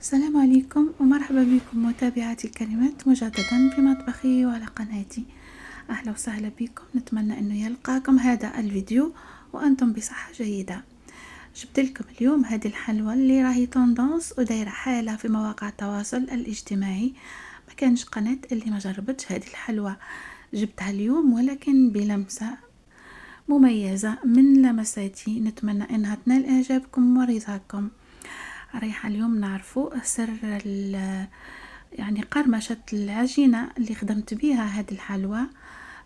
السلام عليكم ومرحبا بكم متابعاتي الكريمات مجددا في مطبخي وعلى قناتي. أهلا وسهلا بكم، نتمنى أنه يلقاكم هذا الفيديو وأنتم بصحة جيدة. جبت لكم اليوم هذه الحلوى اللي راهي توندونس ودايرة حالة في مواقع التواصل الاجتماعي. ما كانش قناة اللي ما جربتش هذه الحلوى. جبتها اليوم ولكن بلمسة مميزة من لمساتي، نتمنى أنها تنال إعجابكم ورضاكم. رايحة اليوم نعرفوا سر يعني قرمشة العجينة اللي خدمت بيها هذه الحلوى.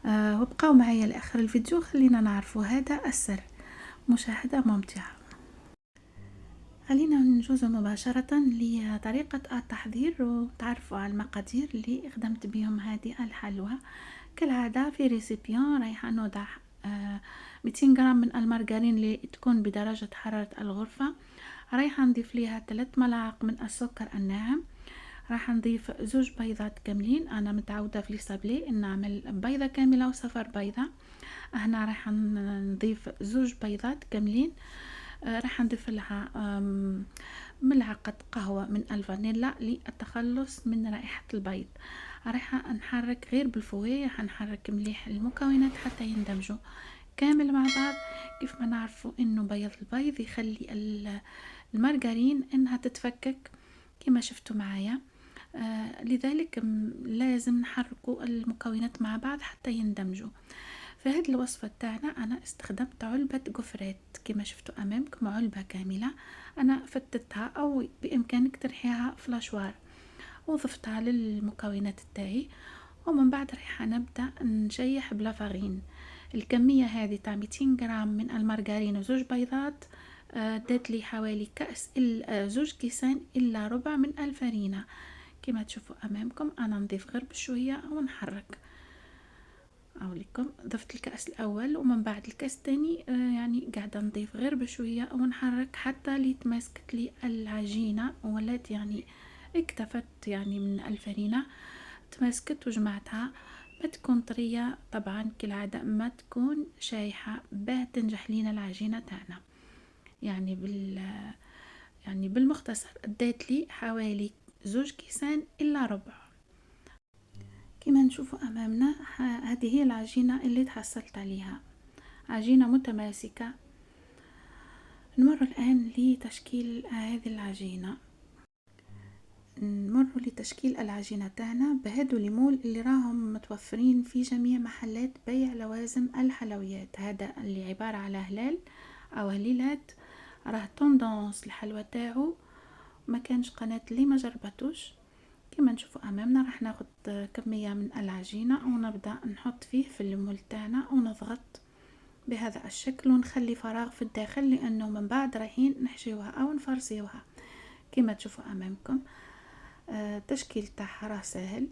وابقوا معايا لآخر الفيديو، خلينا نعرفوا هذا السر. مشاهدة ممتعة. خلينا نجوز مباشرة لطريقة التحضير وتعرفوا على المقادير اللي خدمت بهم هذه الحلوى. كالعادة في ريسيبيون رايحة نوضع 200 غرام من المارغرين اللي تكون بدرجة حرارة الغرفة. رايحة نضيف ليها 3 ملاعق من السكر الناعم. راح نضيف 2 بيضات كاملين، انا متعوده في ليسابلي ان نعمل بيضه كامله وصفر بيضه. هنا راح نضيف 2 بيضات كاملين. راح نضيف لها ملعقه قهوه من الفانيلا للتخلص من رائحه البيض. راح نحرك غير بالفويه، حنحرك مليح المكونات حتى يندمجوا كامل مع بعض. كيف ما نعرفوا انه بيض البيض يخلي المارغرين انها تتفكك كما شفتوا معايا. لذلك لازم نحركوا المكونات مع بعض حتى يندمجوا. في هذه الوصفة تاعنا أنا استخدمت علبة جوفريت كما شفتوا أمامكم، علبة كاملة أنا فتتها أو بإمكانك ترحيها فلاشوار وضفتها للمكونات تاعي. ومن بعد راح نبدأ نشيح بلا فارين. الكمية هذه تاع 200 غرام من المارغرين وزوج بيضات دات لي حوالي كأس زوج كيسان إلا ربع من الفرينة. كما تشوفوا أمامكم أنا نضيف غير بشوية ونحرك. أوليكم ضفت الكأس الأول ومن بعد الكأس الثاني يعني قاعدة نضيف غير بشوية ونحرك حتى لتماسكت لي العجينة ولات يعني اكتفت يعني من الفرينة، تماسكت وجمعتها. ما تكون طرية طبعا كالعادة، ما تكون شايحة باه تنجح لينا العجينة تاعنا. يعني يعني بالمختصر اديت لي حوالي زوج كيسان الا ربع. كما نشوف امامنا هذه هي العجينة اللي تحصلت عليها، عجينة متماسكة. نمر الآن لتشكيل هذه العجينة. نمر لتشكيل العجينة تاعنا بهادو ليمول اللي راهم متوفرين في جميع محلات بيع لوازم الحلويات. هذا اللي عبارة على هلال أو هليلات، راه توندونس الحلوى تاعو، ما كانش قناة اللي ما جربتوش. كما نشوفوا امامنا راح ناخد كمية من العجينة ونبدأ نحط فيه في المول تاعنا ونضغط بهذا الشكل ونخلي فراغ في الداخل لانه من بعد رايحين نحشيوها او نفرسيوها. كما تشوفوا امامكم تشكيل تاعها راه سهل.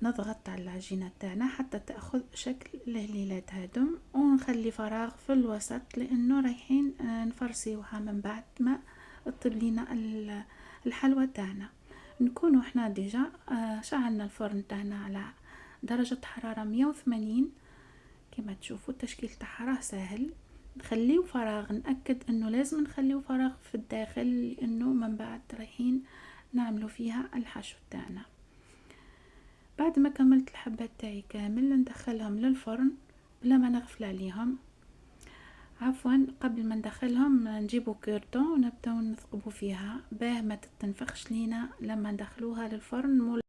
نضغط على العجينة تاعنا حتى تأخذ شكل الهليلات هادم ونخلي فراغ في الوسط لانه رايحين نفرسيوها من بعد ما تطيب لينا الحلوى تاعنا. نكونوا احنا ديجا شعلنا الفرن تاعنا على درجة حرارة 180. كما تشوفوا التشكيل تاعها راه سهل. نخليو فراغ، نأكد انه لازم نخليو فراغ في الداخل لانه من بعد رايحين نعملوا فيها الحشو تاعنا. بعد ما كملت الحبات تاعي كامل ندخلهم للفرن بلا ما نغفل عليهم. عفوا قبل ما ندخلهم نجيبو كورتون ونبداو نثقبو فيها باه ما تتنفخش لينا لما ندخلوها للفرن.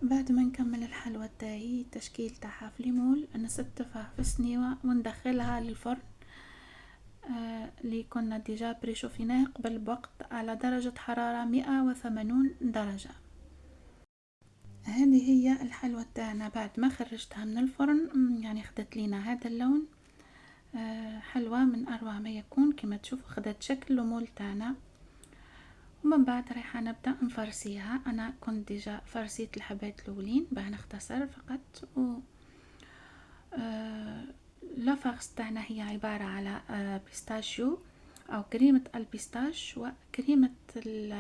بعد ما نكمل الحلوى تاعي التشكيل تاعها في ليمول نستفها في السنيوة وندخلها للفرن اللي كنا ديجا بريشوفيناه قبل بوقت على درجة حرارة 180 درجة. هذه هي الحلوى تاعنا بعد ما خرجتها من الفرن، يعني خدت لينا هذا اللون. حلوى من اروع ما يكون. كما تشوفوا خدت شكل المول تاعنا ومن بعد رايحه نبدا نفرسيها. انا كنت ديجا فرسيت الحبات الاولين باه نختصر فقط. و لا فرس تاعنا هي عباره على بيستاشيو او كريمه البيستاش وكريمه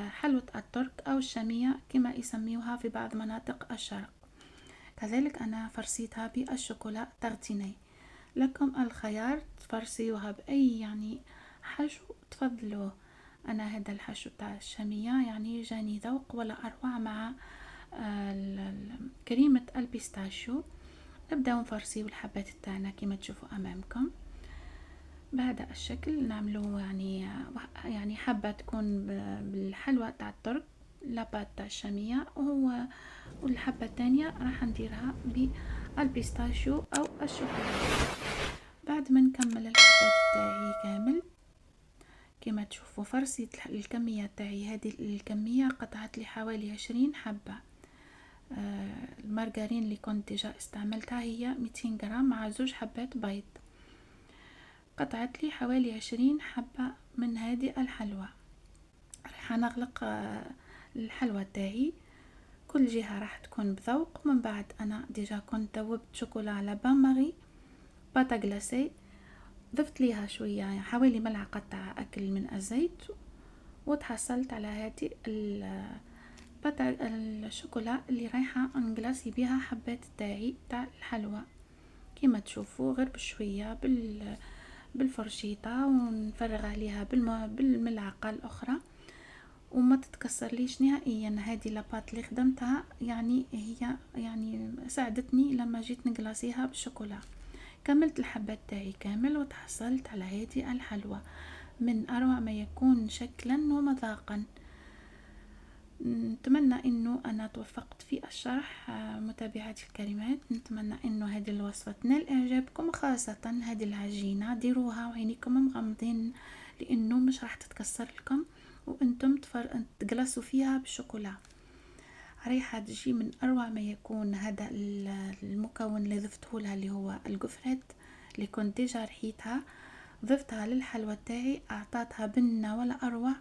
حلوى الترك او الشاميه كما يسميوها في بعض مناطق الشرق. كذلك انا فرسيتها بالشوكولا تارتيني. لكم الخيار تفرسيوها باي يعني حشو تفضلوه. أنا هذا الحشو تاع الشامية يعني جاني ذوق ولا أروع مع كريمة البيستاشيو. نبداو نفرسيو الحبات تاعنا كما تشوفوا أمامكم بهذا الشكل. نعملو يعني حبة تكون بالحلوى تاع الترك لاباط تاع الشامية، والحبة الثانية راح نديرها بالبيستاشيو أو الشوكولاتة. بعد ما نكمل الحبات تاعي كامل كما تشوفوا فرسيت الكمية تاعي، هذه الكمية قطعت لي حوالي 20 حبة. المارغرين اللي كنت ديجا استعملتها هي 200 غرام مع 2 حبات بيض. قطعت لي حوالي 20 حبة من هذه الحلوى. راح نغلق الحلوى تاعي، كل جهة راح تكون بذوق. من بعد أنا ديجا كنت ذوبت شوكولا على بان ماري باتا غلاسي، ضفت ليها شوية حوالي ملعقة تاع أكل من الزيت، وتحصلت على هذه الشوكولا اللي رايحة نغلاسي بها حبات تاعي تاع الحلوى. كما تشوفوا غير بشوية بالفرشيطة ونفرغ عليها بالملعقة الأخرى وما تتكسر ليش نهائيا. هذه لاباط اللي خدمتها يعني هي يعني ساعدتني لما جيت نغلاسيها بالشوكولا. كملت الحبات تاعي كامل وتحصلت على هذه الحلوى من أروع ما يكون شكلا ومذاقا. نتمنى انه انا توفقت في الشرح متابعاتي الكريمات. نتمنى انه هذه الوصفة تنال اعجابكم، خاصة هذه العجينة ديروها وعينيكم مغمضين لانه مش راح تتكسر لكم وانتم تجلسوا فيها بالشوكولا. ريحة تجي من اروع ما يكون. هذا المكون اللي ضفته لها اللي هو القفرات اللي كنت ديجا رحيتها ضفتها للحلوى تاعي، اعطتها بنة ولا اروع.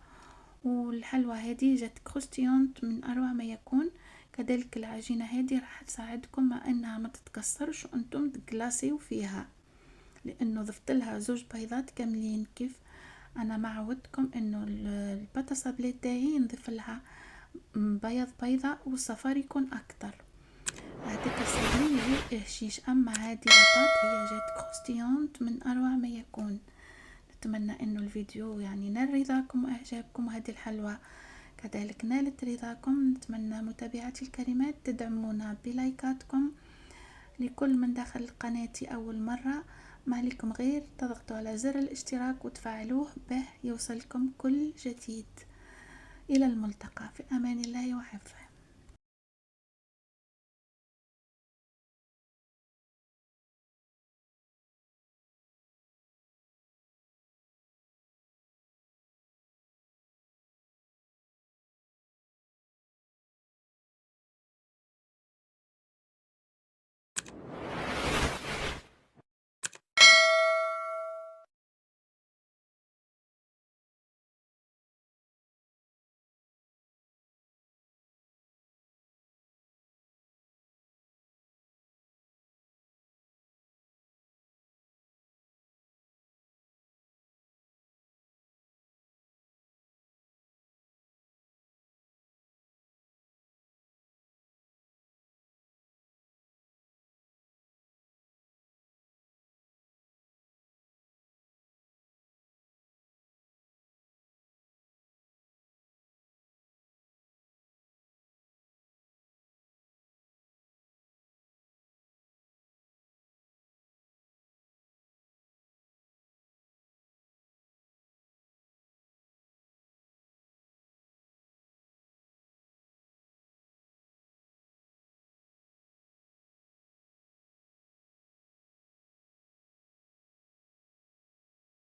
والحلوى هذه جات كروستيونت من اروع ما يكون. كذلك العجينة هذه راح تساعدكم مع انها ما تتكسرش وانتم تجلاسيو فيها، لانه ضفت لها 2 بيضات كاملين. كيف انا ما عودتكم انه الباتا سابلي تاعي نضيف لها بيضة والصفار يكون اكتر، هذيك الصغير يجي هشيش. اما هذه الباط هي جات كروستيونت من اروع ما يكون. نتمنى انه الفيديو يعني نال رضاكم واعجابكم، وهذه الحلوى كذلك نالت رضاكم. نتمنى متابعتي الكريمات تدعمونا بلايكاتكم. لكل من دخل قناتي اول مرة ما عليكم غير تضغطوا على زر الاشتراك وتفعلوه به يوصلكم كل جديد. الى الملتقى في امان الله وحفظه.